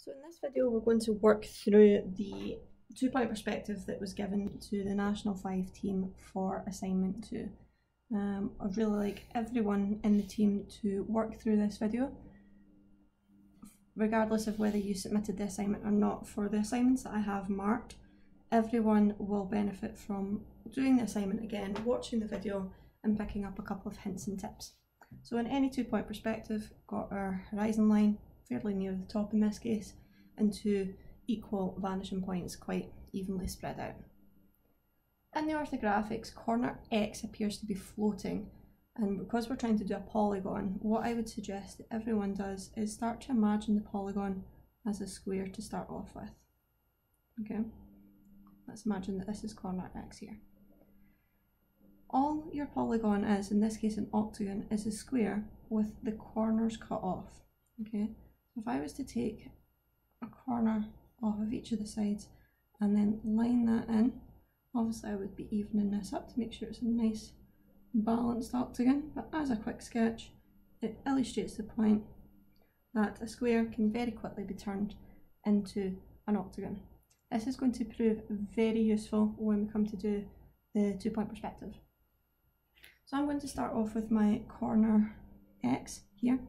So in this video we're going to work through the 2-point perspective that was given to the National 5 team for assignment 2. I'd really like everyone in the team to work through this video, regardless of whether you submitted the assignment or not. For the assignments that I have marked, everyone will benefit from doing the assignment again, watching the video and picking up a couple of hints and tips. So in any 2-point perspective, got our horizon line fairly near the top in this case, and 2 equal vanishing points quite evenly spread out. In the orthographics, corner X appears to be floating, and because we're trying to do a polygon, what I would suggest that everyone does is start to imagine the polygon as a square to start off with. Okay, let's imagine that this is corner X here. All your polygon is, in this case an octagon, is a square with the corners cut off. Okay, if I was to take a corner off of each of the sides and then line that in, obviously I would be evening this up to make sure it's a nice balanced octagon, but as a quick sketch it illustrates the point that a square can very quickly be turned into an octagon. This is going to prove very useful when we come to do the 2-point perspective. So I'm going to start off with my corner X here,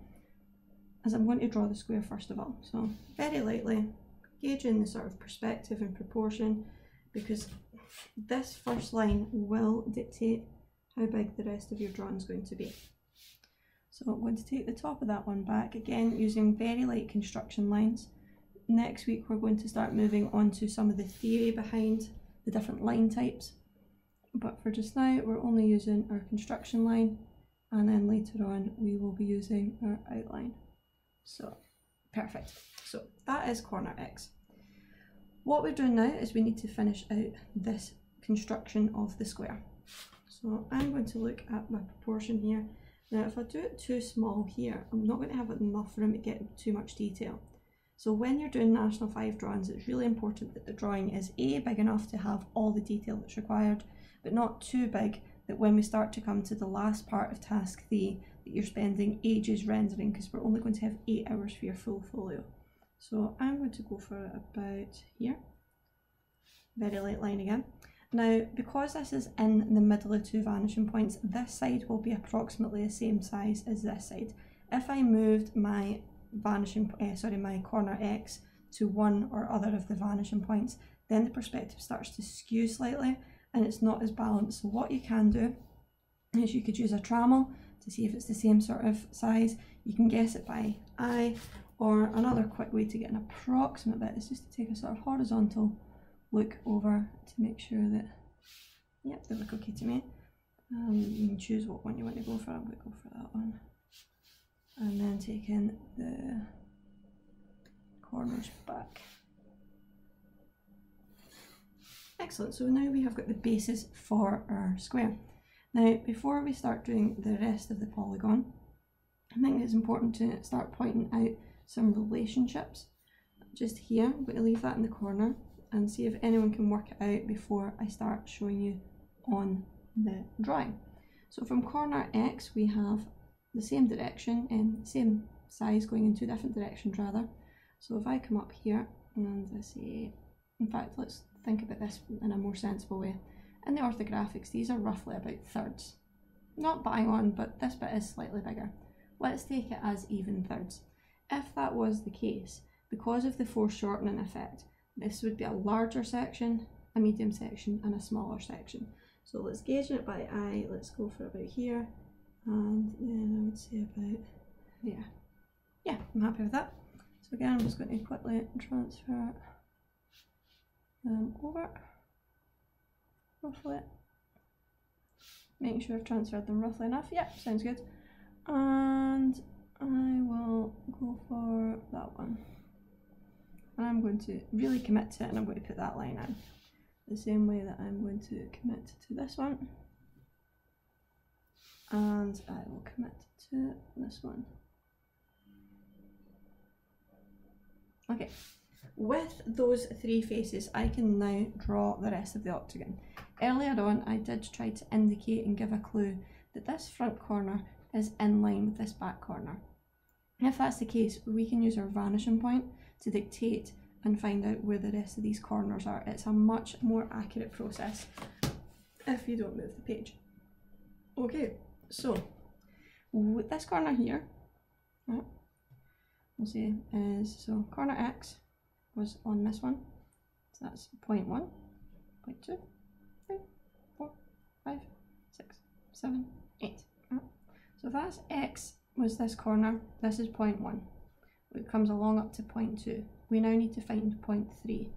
as I'm going to draw the square first of all. So very lightly gauging the sort of perspective and proportion, because this first line will dictate how big the rest of your drawing is going to be. So I'm going to take the top of that one back, again using very light construction lines. Next week we're going to start moving on to some of the theory behind the different line types, but for just now we're only using our construction line, and then later on we will be using our outline. So perfect. So that is corner X. What we're doing now is we need to finish out this construction of the square. So I'm going to look at my proportion here. Now if I do it too small here, I'm not going to have enough room to get too much detail. So when you're doing National 5 drawings, it's really important that the drawing is A, big enough to have all the detail that's required, but not too big that when we start to come to the last part of task 3, that you're spending ages rendering, because we're only going to have 8 hours for your full folio. So I'm going to go for about here. Very light line again. Now, because this is in the middle of 2 vanishing points, this side will be approximately the same size as this side. If I moved my my corner X to one or other of the vanishing points, then the perspective starts to skew slightly and it's not as balanced. So what you can do is you could use a trammel to see if it's the same sort of size. You can guess it by eye, or another quick way to get an approximate bit is just to take a sort of horizontal look over to make sure that, yep, they look okay to me. You can choose what one you want to go for. I'm going to go for that one. And then take in the corners back. Excellent, so now we have got the basis for our square. Now, before we start doing the rest of the polygon, I think it's important to start pointing out some relationships. Just here, I'm going to leave that in the corner and see if anyone can work it out before I start showing you on the drawing. So from corner X, we have the same direction and same size going in 2 different directions rather. So if I come up here and I say, in fact, let's think about this in a more sensible way. In the orthographics, these are roughly about thirds. Not bang on, but this bit is slightly bigger. Let's take it as even thirds. If that was the case, because of the foreshortening effect, this would be a larger section, a medium section, and a smaller section. So let's gauge it by eye. Let's go for about here, and then I would say about there. Yeah, I'm happy with that. So again, I'm just going to quickly transfer them over, roughly. Making sure I've transferred them roughly enough. Yep, sounds good. And I will go for that one. And I'm going to really commit to it, and I'm going to put that line in the same way that I'm going to commit to this one. And I will commit to this one. Okay, with those 3 faces, I can now draw the rest of the octagon. Earlier on, I did try to indicate and give a clue that this front corner is in line with this back corner. If that's the case, we can use our vanishing point to dictate and find out where the rest of these corners are. It's a much more accurate process if you don't move the page. Okay, so with this corner here, we'll see is, so corner X was on this one, so that's 0.1, 0.2, 3, 4, 5, 6, 7, 8. So if that's X was this corner, this is 0.1. It comes along up to 0.2. We now need to find 0.3.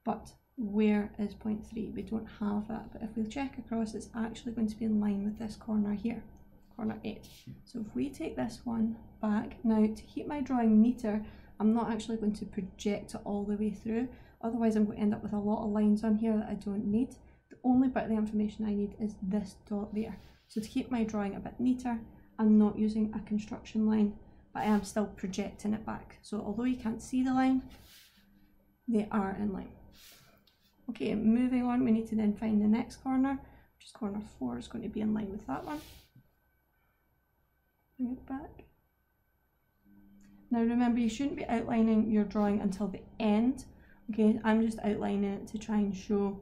But where is 0.3? We don't have that. But if we check across, it's actually going to be in line with this corner here, corner 8. So if we take this one back, now to keep my drawing neater, I'm not actually going to project it all the way through. Otherwise I'm going to end up with a lot of lines on here that I don't need. The only bit of the information I need is this dot there. So to keep my drawing a bit neater, I'm not using a construction line, but I am still projecting it back. So although you can't see the line, they are in line. Okay, moving on, we need to then find the next corner, which is corner 4, is going to be in line with that one. Bring it back. Now remember, you shouldn't be outlining your drawing until the end. Okay, I'm just outlining it to try and show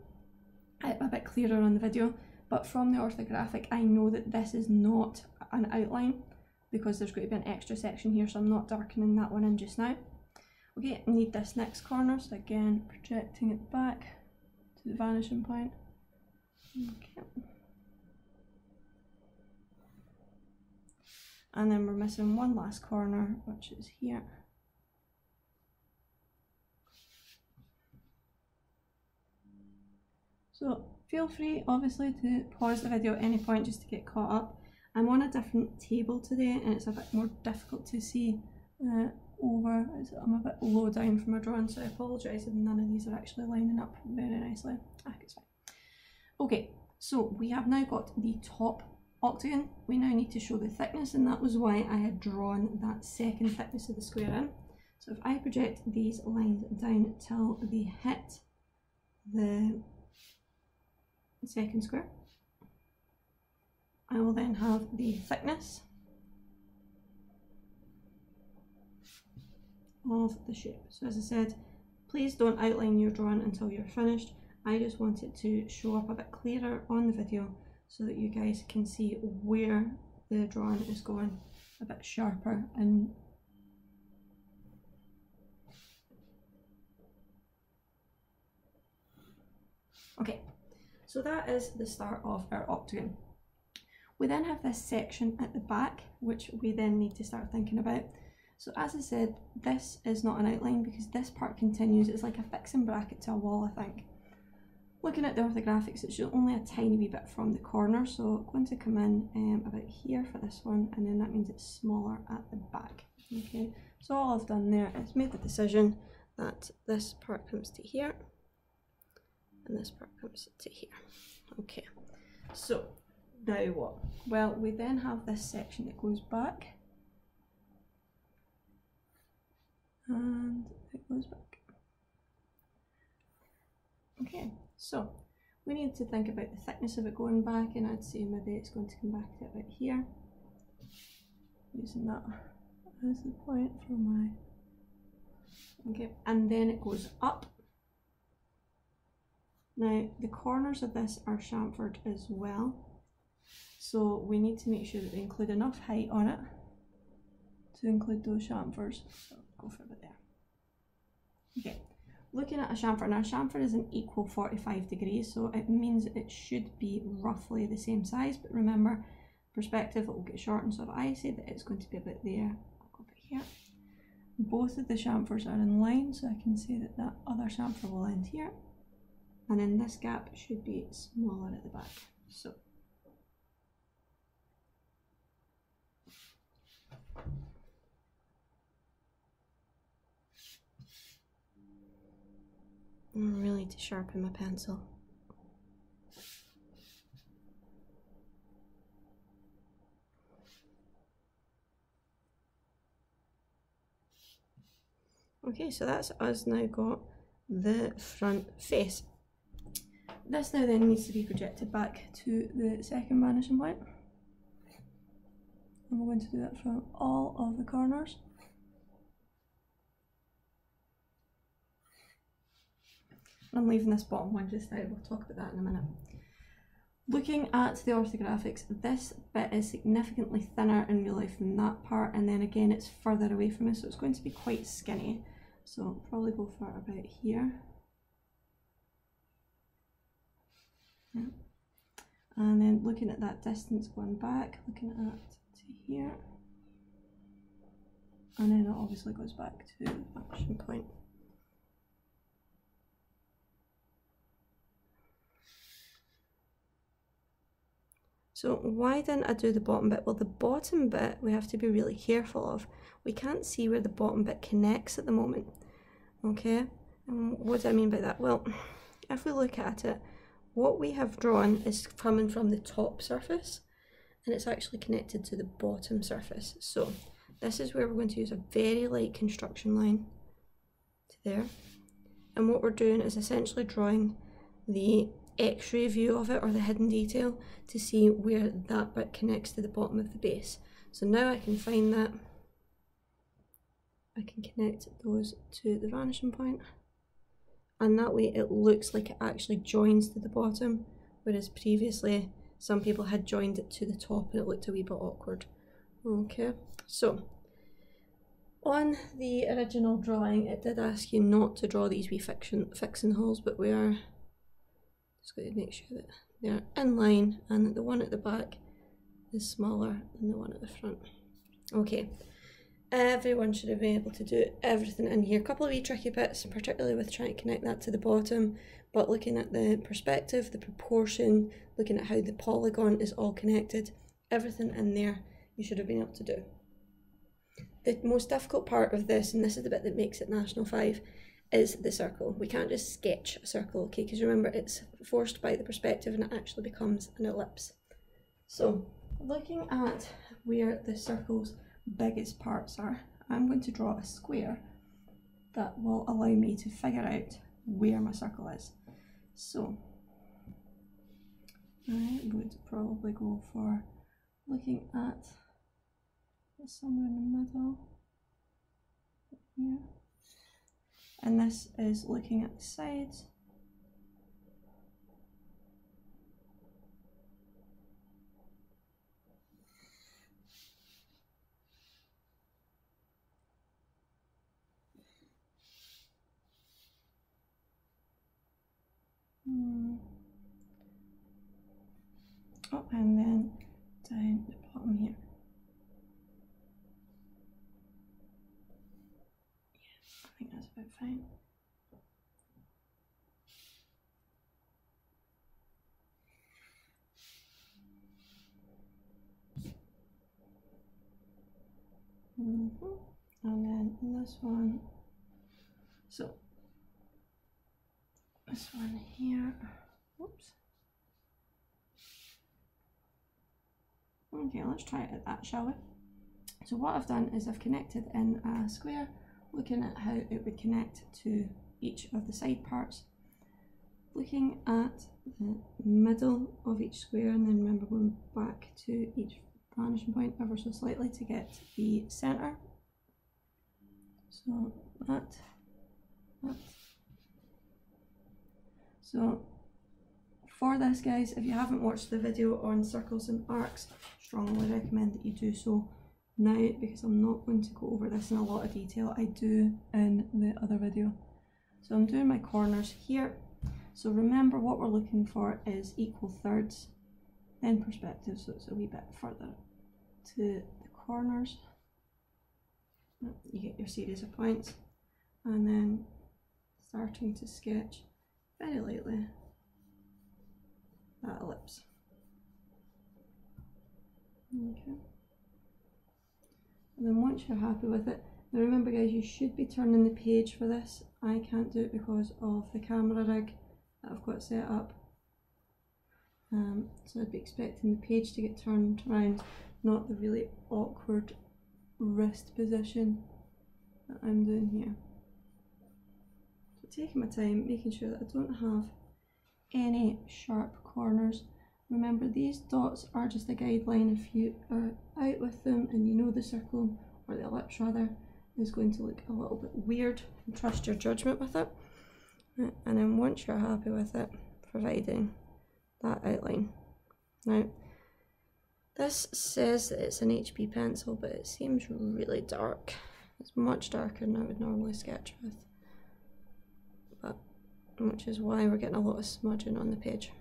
it a bit clearer on the video. But from the orthographic, I know that this is not an outline because there's going to be an extra section here, so I'm not darkening that one in just now. Okay, I need this next corner, so again, projecting it back to the vanishing point. Okay. And then we're missing one last corner, which is here. So feel free, obviously, to pause the video at any point just to get caught up. I'm on a different table today and it's a bit more difficult to see over. I'm a bit low down from my drawing, so I apologise if none of these are actually lining up very nicely. It's fine. Okay, so we have now got the top octagon. We now need to show the thickness, and that was why I had drawn that second thickness of the square in. So if I project these lines down till they hit the second square, I will then have the thickness of the shape. So as I said, please don't outline your drawing until you're finished. I just want it to show up a bit clearer on the video so that you guys can see where the drawing is going a bit sharper. And okay, so that is the start of our octagon. We then have this section at the back, which we then need to start thinking about. So as I said, this is not an outline because this part continues. It's like a fixing bracket to a wall, I think. Looking at the orthographics, it's only a tiny wee bit from the corner, so I'm going to come in about here for this one, and then that means it's smaller at the back. Okay, so all I've done there is made the decision that this part comes to here, and this part comes to here. Okay, so now what? Well, we then have this section that goes back, and it goes back. Okay, so we need to think about the thickness of it going back, and I'd say maybe it's going to come back to about here, using that as the point for my, okay, and then it goes up. Now the corners of this are chamfered as well, so we need to make sure that we include enough height on it to include those chamfers. So go for it there. Okay. Looking at a chamfer, now a chamfer is an equal 45 degrees, so it means it should be roughly the same size, but remember, perspective, it will get shortened, so if I say that it's going to be about there, I'll go about here. Both of the chamfers are in line, so I can say that that other chamfer will end here, and then this gap should be smaller at the back. So I'm really to sharpen my pencil. Okay, so that's us now got the front face. This now then needs to be projected back to the second vanishing point. And we're going to do that from all of the corners. I'm leaving this bottom one just now, we'll talk about that in a minute. Looking at the orthographics, this bit is significantly thinner in real life than that part, and then again it's further away from us, so it's going to be quite skinny. So I'll probably go for about here. Yeah. And then looking at that distance going back, looking at to here. And then it obviously goes back to the vanishing point. So why didn't I do the bottom bit? Well, the bottom bit we have to be really careful of. We can't see where the bottom bit connects at the moment. Okay, and what do I mean by that? Well, if we look at it, what we have drawn is coming from the top surface, and it's actually connected to the bottom surface. So this is where we're going to use a very light construction line to there. And what we're doing is essentially drawing the X-ray view of it, or the hidden detail, to see where that bit connects to the bottom of the base. So now I can find that. I can connect those to the vanishing point, and that way it looks like it actually joins to the bottom, whereas previously some people had joined it to the top and it looked a wee bit awkward. Okay, so on the original drawing it did ask you not to draw these wee fixing holes, but we are just going to make sure that they're in line and that the one at the back is smaller than the one at the front. Okay, everyone should have been able to do everything in here. A couple of wee tricky bits, particularly with trying to connect that to the bottom, but looking at the perspective, the proportion, looking at how the polygon is all connected, everything in there you should have been able to do. The most difficult part of this, and this is the bit that makes it National 5, is the circle. We can't just sketch a circle, okay, because remember it's forced by the perspective and it actually becomes an ellipse. So looking at where the circle's biggest parts are, I'm going to draw a square that will allow me to figure out where my circle is. So I would probably go for looking at somewhere in the middle here. And this is looking at the sides. Oh, and then down the bottom here. Yeah, I think that's about fine. And then this one, so this one here, whoops. Okay, let's try it at that, shall we? So what I've done is I've connected in a square, looking at how it would connect to each of the side parts. Looking at the middle of each square, and then remember going back to each vanishing point ever so slightly to get the centre. So that. So for this, guys, if you haven't watched the video on circles and arcs, strongly recommend that you do so now, because I'm not going to go over this in a lot of detail. I do in the other video. So I'm doing my corners here. So remember, what we're looking for is equal thirds in perspective, so it's a wee bit further to the corners. You get your series of points, and then starting to sketch very lightly that ellipse. Okay. And then once you're happy with it, now remember, guys, you should be turning the page for this. I can't do it because of the camera rig that I've got set up. So I'd be expecting the page to get turned around, not the really awkward wrist position that I'm doing here. So taking my time, making sure that I don't have any sharp corners. Remember, these dots are just a guideline. If you are out with them and you know the circle, or the ellipse rather, is going to look a little bit weird, trust your judgment with it. Right, and then once you're happy with it, providing that outline. Now, this says that it's an HB pencil, but it seems really dark. It's much darker than I would normally sketch with, but which is why we're getting a lot of smudging on the page.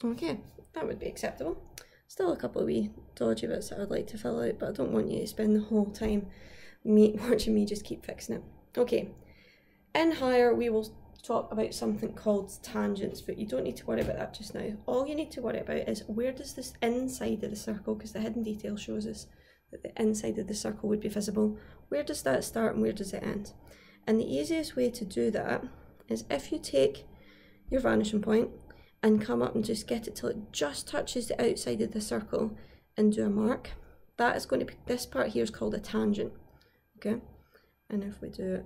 Okay, that would be acceptable. Still a couple of wee dodgy bits that I'd like to fill out, but I don't want you to spend the whole time watching me just keep fixing it. Okay, in higher we will talk about something called tangents, but you don't need to worry about that just now. All you need to worry about is where does this inside of the circle, because the hidden detail shows us that the inside of the circle would be visible, where does that start and where does it end? And the easiest way to do that is if you take your vanishing point and come up and just get it till it just touches the outside of the circle and do a mark. That is going to be, this part here is called a tangent, okay? And if we do it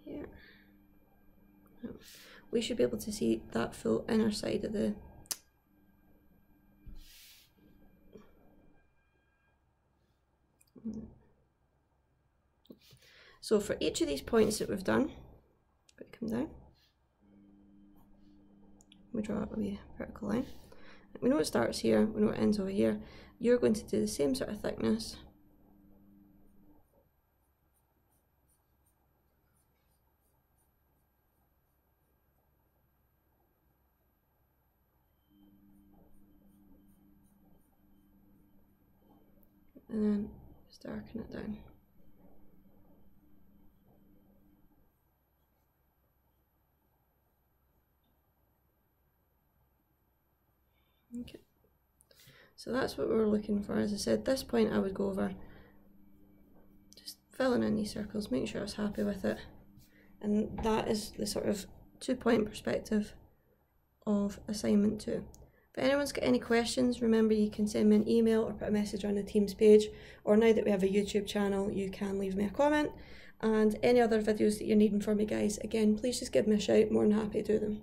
here, we should be able to see that full inner side of the so for each of these points that we've done, come down, we draw a wee vertical line. We know it starts here, we know it ends over here. You're going to do the same sort of thickness. And then just darken it down. Okay, so that's what we were looking for. As I said, this point I would go over just filling in these circles, making sure I was happy with it, and that is the sort of 2-point perspective of assignment 2. If anyone's got any questions, remember you can send me an email or put a message on the Teams page, or now that we have a YouTube channel, you can leave me a comment. And any other videos that you're needing from me, guys, again, please just give me a shout, more than happy to do them.